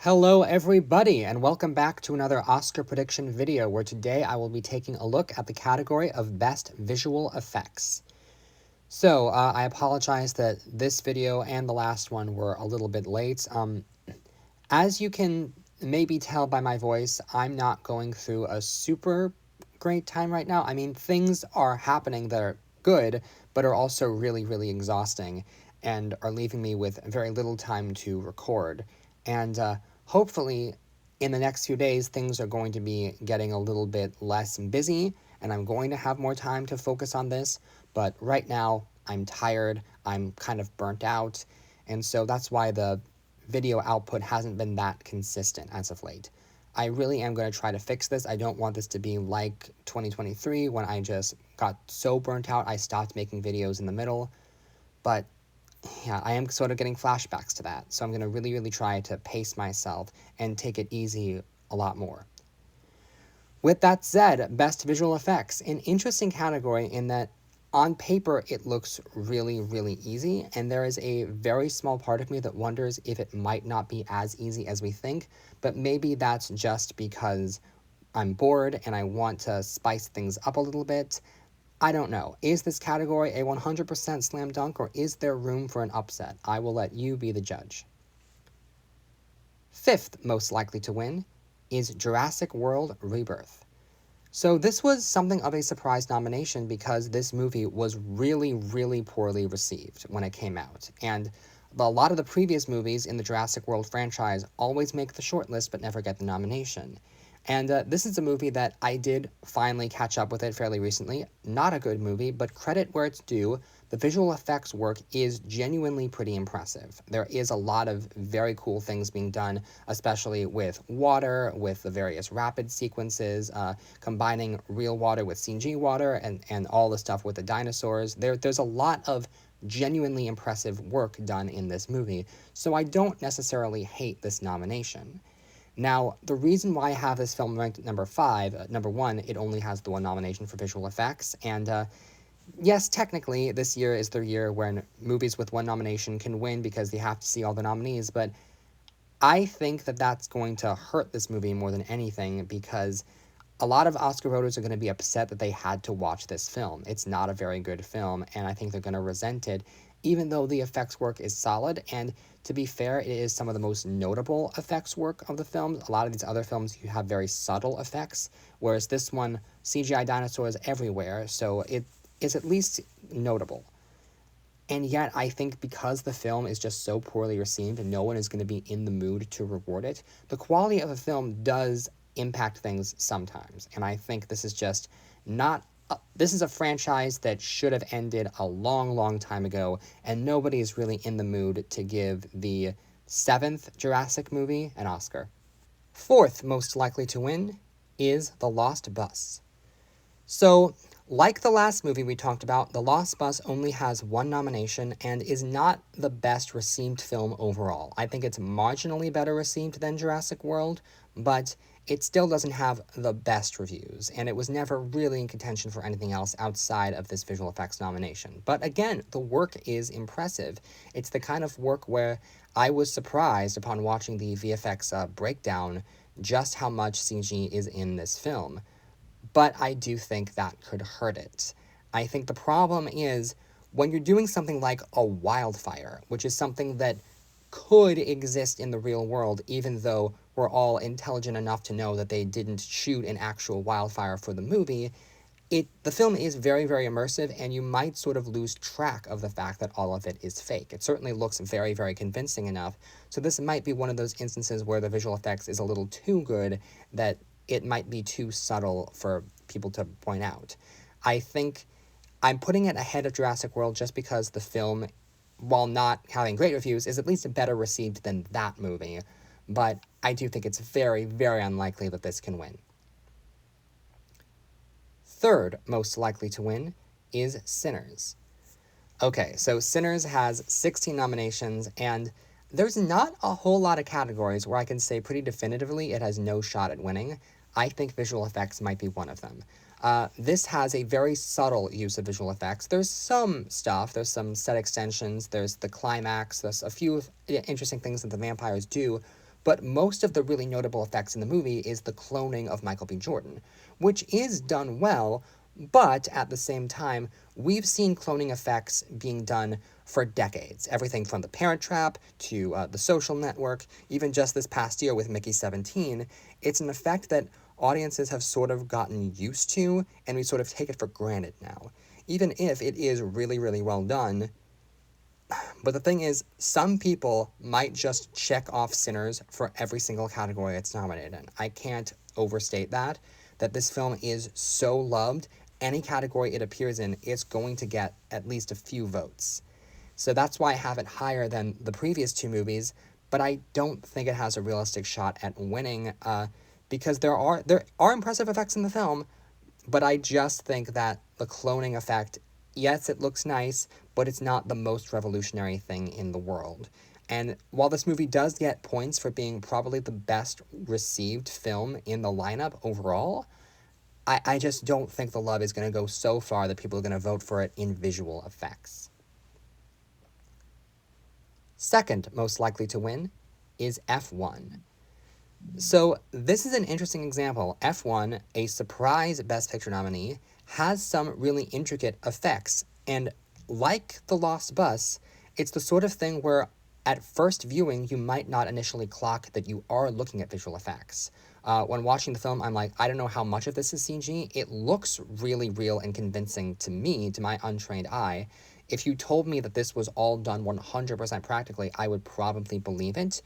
Hello everybody, and welcome back to another Oscar prediction video where today I will be taking a look at the category of Best Visual Effects. So, I apologize that this video and the last one were a little bit late. As you can maybe tell by my voice, I'm not going through a super great time right now. I mean, things are happening that are good, but are also really, really exhausting and are leaving me with very little time to record. And hopefully, in the next few days, things are going to be getting a little bit less busy, and I'm going to have more time to focus on this. But right now, I'm tired, I'm kind of burnt out, and so that's why the video output hasn't been that consistent as of late. I really am going to try to fix this. I don't want this to be like 2023 when I just got so burnt out I stopped making videos in the middle. But yeah, I am sort of getting flashbacks to that. So I'm going to really, really try to pace myself and take it easy a lot more. With that said, Best Visual Effects, an interesting category in that on paper it looks really, really easy, and there is a very small part of me that wonders if it might not be as easy as we think, but maybe that's just because I'm bored and I want to spice things up a little bit. I don't know. Is this category a 100% slam dunk, or is there room for an upset? I will let you be the judge. Fifth most likely to win is Jurassic World Rebirth. So this was something of a surprise nomination because this movie was really, really poorly received when it came out. And a lot of the previous movies in the Jurassic World franchise always make the shortlist but never get the nomination. And this is a movie that I did finally catch up with it fairly recently. Not a good movie, but credit where it's due. The visual effects work is genuinely pretty impressive. There is a lot of very cool things being done, especially with water, with the various rapid sequences, combining real water with CG water, and all the stuff with the dinosaurs. There's a lot of genuinely impressive work done in this movie, so I don't necessarily hate this nomination. Now, the reason why I have this film ranked at number 5, number 1, it only has the one nomination for visual effects, and yes, technically, this year is the year when movies with one nomination can win because they have to see all the nominees, but I think that that's going to hurt this movie more than anything because a lot of Oscar voters are going to be upset that they had to watch this film. It's not a very good film, and I think they're going to resent it, even though the effects work is solid. And to be fair, it is some of the most notable effects work of the film. A lot of these other films, you have very subtle effects, whereas this one, CGI dinosaurs everywhere, so it is at least notable. And yet, I think because the film is just so poorly received and no one is going to be in the mood to reward it, the quality of a film does impact things sometimes. And I think this is just not. This is a franchise that should have ended a long, long time ago, and nobody is really in the mood to give the 7th Jurassic movie an Oscar. Fourth most likely to win is The Lost Bus. So, like the last movie we talked about, The Lost Bus only has one nomination and is not the best received film overall. I think it's marginally better received than Jurassic World, but it still doesn't have the best reviews, and it was never really in contention for anything else outside of this visual effects nomination. But again, the work is impressive. It's the kind of work where I was surprised upon watching the VFX breakdown just how much CG is in this film. But I do think that could hurt it. I think the problem is when you're doing something like a wildfire, which is something that could exist in the real world, even though we're all intelligent enough to know that they didn't shoot an actual wildfire for the movie, the film is very, very immersive, and you might sort of lose track of the fact that all of it is fake. It certainly looks very, very convincing enough, so this might be one of those instances where the visual effects is a little too good that it might be too subtle for people to point out. I think I'm putting it ahead of Jurassic World just because the film, while not having great reviews, is at least better received than that movie, but I do think it's very, very unlikely that this can win. Third most likely to win is Sinners. Okay, so Sinners has 16 nominations, and there's not a whole lot of categories where I can say pretty definitively it has no shot at winning. I think visual effects might be one of them. This has a very subtle use of visual effects. There's some stuff, there's some set extensions, there's the climax, there's a few interesting things that the vampires do, but most of the really notable effects in the movie is the cloning of Michael B. Jordan, which is done well, but at the same time, we've seen cloning effects being done for decades. Everything from The Parent Trap to The Social Network, even just this past year with Mickey 17, it's an effect that audiences have sort of gotten used to, and we sort of take it for granted now. Even if it is really, really well done, but the thing is, some people might just check off Sinners for every single category it's nominated in. I can't overstate that this film is so loved, any category it appears in, it's going to get at least a few votes. So that's why I have it higher than the previous two movies, but I don't think it has a realistic shot at winning, because there are impressive effects in the film, but I just think that the cloning effect, yes, it looks nice, but it's not the most revolutionary thing in the world. And while this movie does get points for being probably the best received film in the lineup overall, I just don't think the love is going to go so far that people are going to vote for it in visual effects. Second most likely to win is F1. So this is an interesting example. F1, a surprise Best Picture nominee, has some really intricate effects, and like The Lost Bus, it's the sort of thing where at first viewing you might not initially clock that you are looking at visual effects. When watching the film, I'm like, I don't know how much of this is CG. It looks really real and convincing to me, to my untrained eye. If you told me that this was all done 100% practically, I would probably believe it.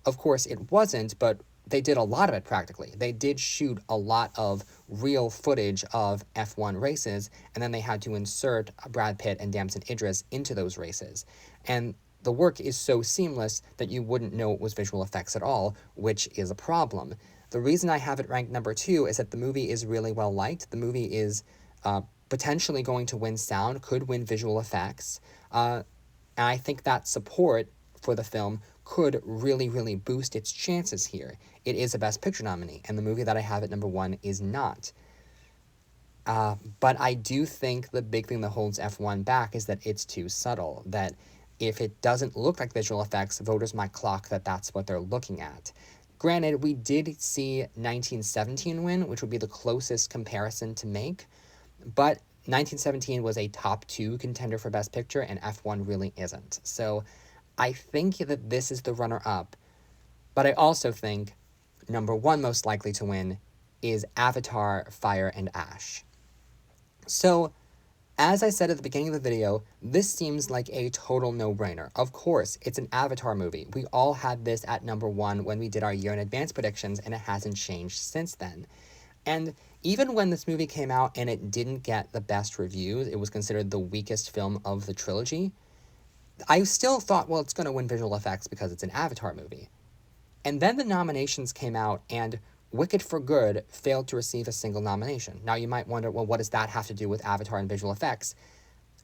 Of course, it wasn't, but they did a lot of it practically. They did shoot a lot of real footage of F1 races, and then they had to insert Brad Pitt and Damson Idris into those races. And the work is so seamless that you wouldn't know it was visual effects at all, which is a problem. The reason I have it ranked number 2 is that the movie is really well liked. The movie is potentially going to win sound, could win visual effects. And I think that support for the film could really, really boost its chances here. It is a Best Picture nominee, and the movie that I have at number 1 is not. But I do think the big thing that holds F1 back is that it's too subtle, that if it doesn't look like visual effects, voters might clock that that's what they're looking at. Granted, we did see 1917 win, which would be the closest comparison to make, but 1917 was a top 2 contender for Best Picture, and F1 really isn't. So I think that this is the runner-up, but I also think number 1 most likely to win is Avatar: Fire and Ash. So, as I said at the beginning of the video, this seems like a total no-brainer. Of course, it's an Avatar movie. We all had this at number 1 when we did our year in advance predictions, and it hasn't changed since then. And even when this movie came out and it didn't get the best reviews, it was considered the weakest film of the trilogy, I still thought, well, it's going to win visual effects because it's an Avatar movie. And then the nominations came out, and Wicked for Good failed to receive a single nomination. Now you might wonder, well, what does that have to do with Avatar and visual effects?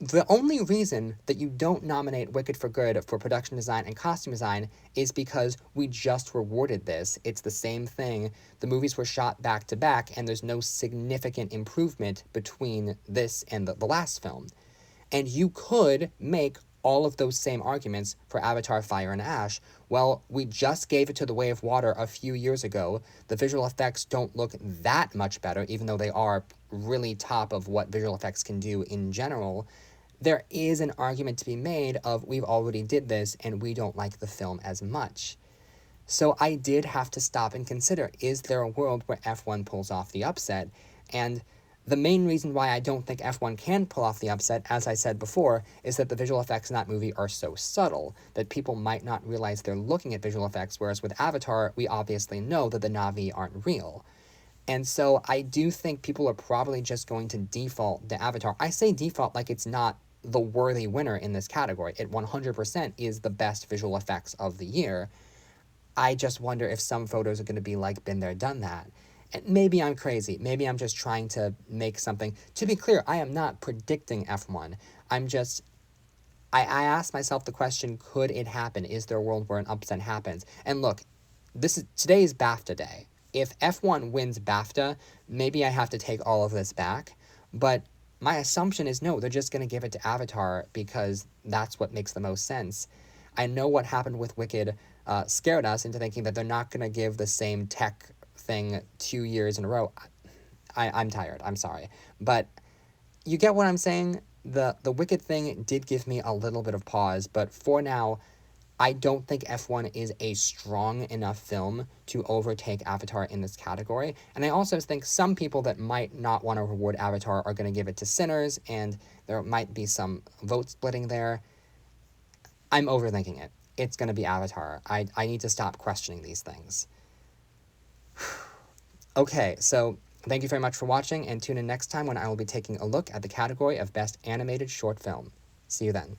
The only reason that you don't nominate Wicked for Good for production design and costume design is because we just rewarded this. It's the same thing. The movies were shot back to back, and there's no significant improvement between this and the last film. And you could make all of those same arguments for Avatar: Fire and Ash. Well, we just gave it to The Way of Water a few years ago. The visual effects don't look that much better, even though they are really top of what visual effects can do in general. There is an argument to be made of, we've already did this and we don't like the film as much. So I did have to stop and consider, is there a world where F1 pulls off the upset? And the main reason why I don't think F1 can pull off the upset, as I said before, is that the visual effects in that movie are so subtle that people might not realize they're looking at visual effects, whereas with Avatar, we obviously know that the Na'vi aren't real. And so I do think people are probably just going to default to Avatar. I say default like it's not the worthy winner in this category. It 100% is the best visual effects of the year. I just wonder if some voters are going to be like, been there, done that. And maybe I'm crazy. Maybe I'm just trying to make something. To be clear, I am not predicting F1. I'm just, I asked myself the question, could it happen? Is there a world where an upset happens? And look, today is BAFTA day. If F1 wins BAFTA, maybe I have to take all of this back. But my assumption is no, they're just going to give it to Avatar because that's what makes the most sense. I know what happened with Wicked scared us into thinking that they're not going to give the same tech thing 2 years in a row. I'm tired. I'm sorry. But you get what I'm saying? The Wicked thing did give me a little bit of pause, but for now, I don't think F1 is a strong enough film to overtake Avatar in this category. And I also think some people that might not want to reward Avatar are going to give it to Sinners, and there might be some vote splitting there. I'm overthinking it. It's going to be Avatar. I need to stop questioning these things. Okay, so thank you very much for watching, and tune in next time when I will be taking a look at the category of Best Animated Short Film. See you then.